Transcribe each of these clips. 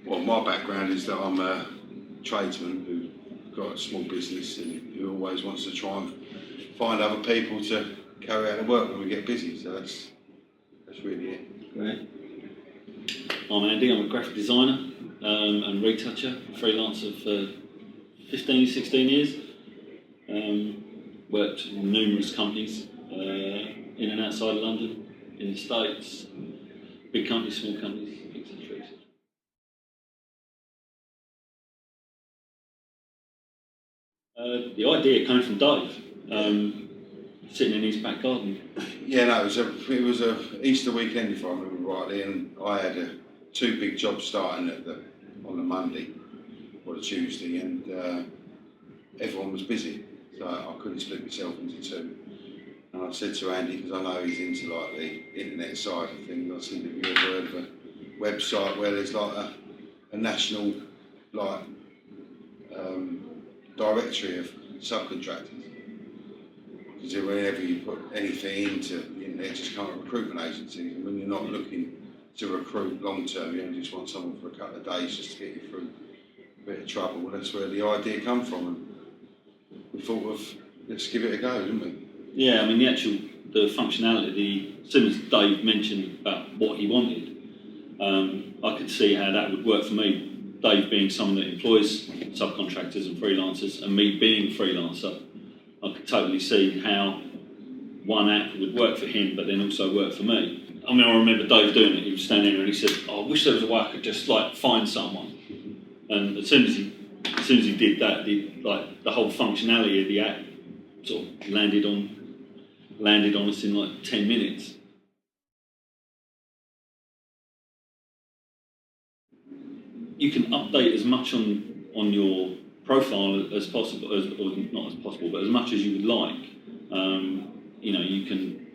Well, my background is that I'm a tradesman who's got a small business and who always wants to try and find other people to carry out the work when we get busy. So that's really it. Great. I'm Andy. I'm a graphic designer and retoucher, freelancer for 15, 16 years. Worked in numerous companies in and outside of London, in the States, big companies, small companies, etc. etc. The idea came from Dave, sitting in his back garden. Yeah, no, it was a Easter weekend, if I remember rightly, and I had two big jobs starting on the Monday or the Tuesday, and everyone was busy, so I couldn't split myself into two. And I said to Andy, because I know he's into like the internet side of things, I said, have you ever heard of a website where there's like a national like directory of subcontractors? Because whenever you put anything into the internet, just come up recruitment agencies, and when you're not looking to recruit long term, you only just want someone for a couple of days just to get you through a bit of trouble. Well, that's where the idea come from, and we thought of let's give it a go, didn't we? Yeah, I mean the functionality. As soon as Dave mentioned about what he wanted, I could see how that would work for me. Dave being someone that employs subcontractors and freelancers, and me being a freelancer, I could totally see how one app would work for him, but then also work for me. I mean, I remember Dave doing it. He was standing there and he said, "Oh, I wish there was a way I could just like find someone." And as soon as he did that, the whole functionality of the app sort of landed on us in like 10 minutes. You can update as much on your profile as possible, or not as possible, but as much as you would like. You can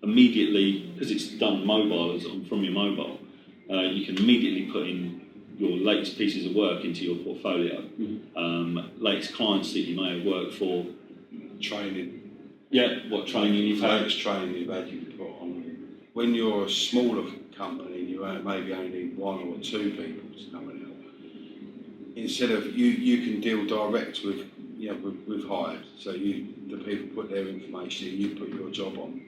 immediately, because it's done mobile from your mobile, you can immediately put in your latest pieces of work into your portfolio, latest clients that you may have worked for. Training. Yeah, what training you've had. Latest training you've had, you can put on. When you're a smaller company, you maybe only need one or two people to come and help. Instead of you can deal direct with hires. So the people put their information in, you put your job on,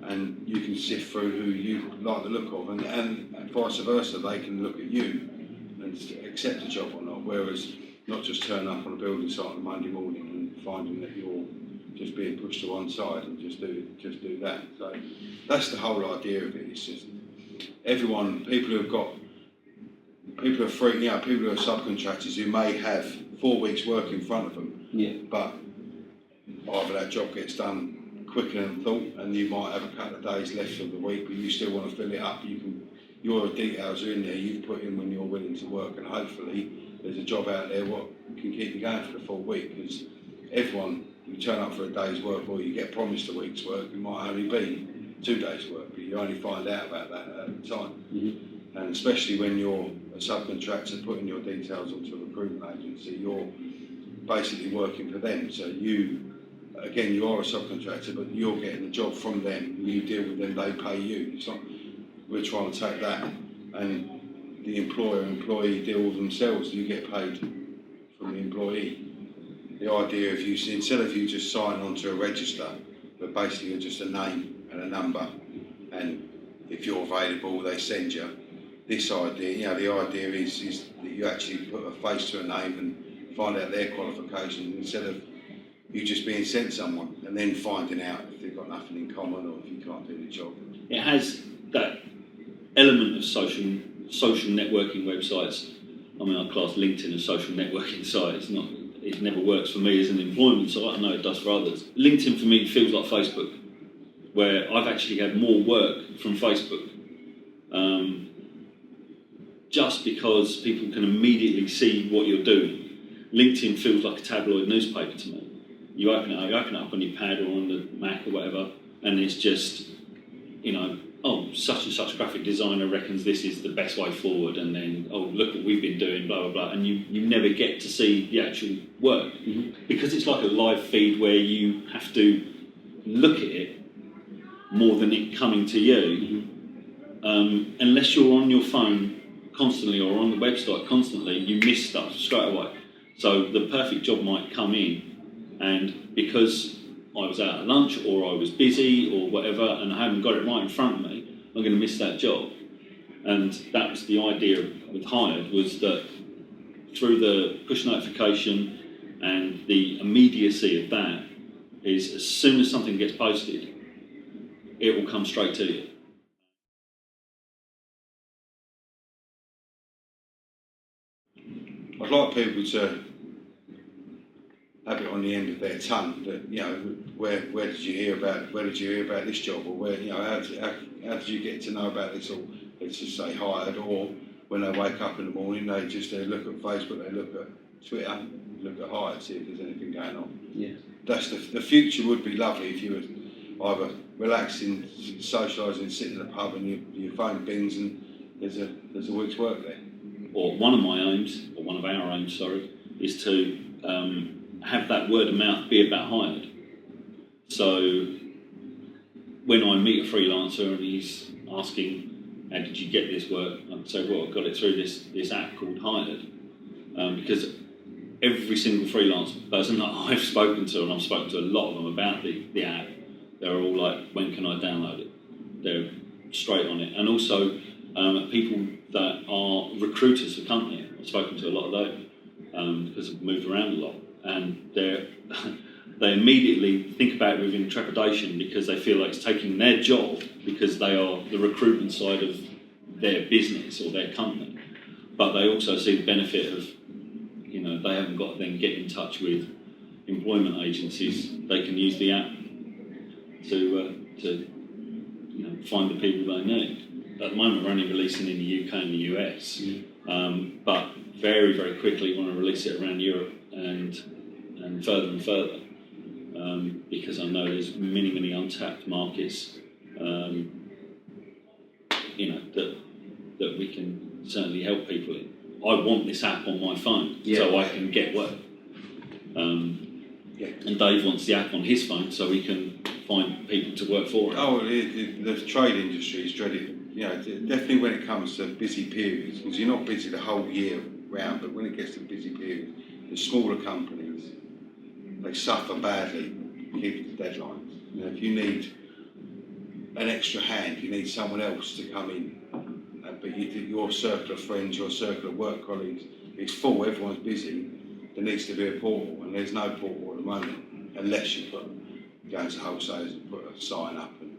and you can sift through who you like the look of, and vice versa. They can look at you and accept a job or not. Whereas not just turn up on a building site on Monday morning and finding that you're just being pushed to one side and just do that. So that's the whole idea of it. It's just people who are free, people who are subcontractors who may have 4 weeks work in front of them, but either that job gets done quicker than thought, and you might have a couple of days left of the week, but you still want to fill it up. Your details are in there. You've put in when you're willing to work, and hopefully there's a job out there what can keep you going for the full week. Because everyone, you turn up for a day's work or you get promised a week's work, it might only be 2 days' work, but you only find out about that at the time. Mm-hmm. And especially when you're a subcontractor putting your details onto a recruitment agency, you're basically working for them. So you are a subcontractor, but you're getting the job from them. You deal with them, they pay you. It's not, we're trying to take that, and the employer-employee deal with themselves. You get paid from the employee. The idea of instead of you just signing onto a register, but basically you're just a name and a number, and if you're available, they send you. This idea, the idea is that you actually put a face to a name and find out their qualifications instead of you just being sent someone and then finding out if they've got nothing in common or if you can't do the job. It has that element of social networking websites. I mean, I class LinkedIn as social networking site. It never works for me as an employment site. I know it does for others. LinkedIn for me feels like Facebook, where I've actually had more work from Facebook. Just because people can immediately see what you're doing. LinkedIn feels like a tabloid newspaper to me. You open it up on your pad or on the Mac or whatever, and it's just, such and such graphic designer reckons this is the best way forward, and then, look what we've been doing, blah, blah, blah, and you never get to see the actual work. Mm-hmm. Because it's like a live feed where you have to look at it more than it coming to you, unless you're on your phone constantly or on the website constantly, you miss stuff straight away. So the perfect job might come in, and because I was out at lunch or I was busy or whatever and I haven't got it right in front of me, I'm going to miss that job. And that was the idea with Hired, was that through the push notification and the immediacy of that, is as soon as something gets posted, it will come straight to you. I'd like people to have it on the end of their tongue that, you know, where did you hear about this job, or where, you know, how did you get to know about this, or let's just say Hired, or when they wake up in the morning they just look at Facebook, they look at Twitter, look at Hired, see if there's anything going on. Yeah. That's the future would be lovely if you were either relaxing, socialising, sitting in a pub and your phone bings and there's a week's work there. Or one of my aims, or one of our aims, sorry, is to have that word of mouth be about Hired. So when I meet a freelancer and he's asking, how did you get this work? I'd say, well, I got it through this app called Hired. Because every single freelance person that I've spoken to, and I've spoken to a lot of them about the app, they're all like, when can I download it? They're straight on it. And also people that are recruiters for company, I've spoken to a lot of those because I've moved around a lot, and they immediately think about it with trepidation because they feel like it's taking their job because they are the recruitment side of their business or their company. But they also see the benefit of, you know, they haven't got to then get in touch with employment agencies. They can use the app to you know, find the people they need. At the moment, we're only releasing in the UK and the US, but very, very quickly want to release it around Europe and further and further, because I know there's many, many untapped markets, you know, that we can certainly help people in. I want this app on my phone so I can get work. And Dave wants the app on his phone so he can find people to work for him. Oh, the trade industry is dreaded. You know, definitely when it comes to busy periods, because you're not busy the whole year round, but when it gets to busy periods, the smaller companies, they suffer badly keeping the deadlines. You know, if you need an extra hand, you need someone else to come in, but your circle of friends, your circle of work colleagues is full, everyone's busy, there needs to be a portal, and there's no portal at the moment, unless you go to wholesalers and put a sign up and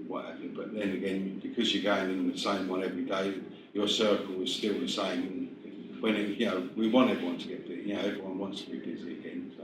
what have you. But then again, because you're going in the same one every day, your circle is still the same. And when you know, we want everyone to get busy. You know, everyone wants to be busy again. So.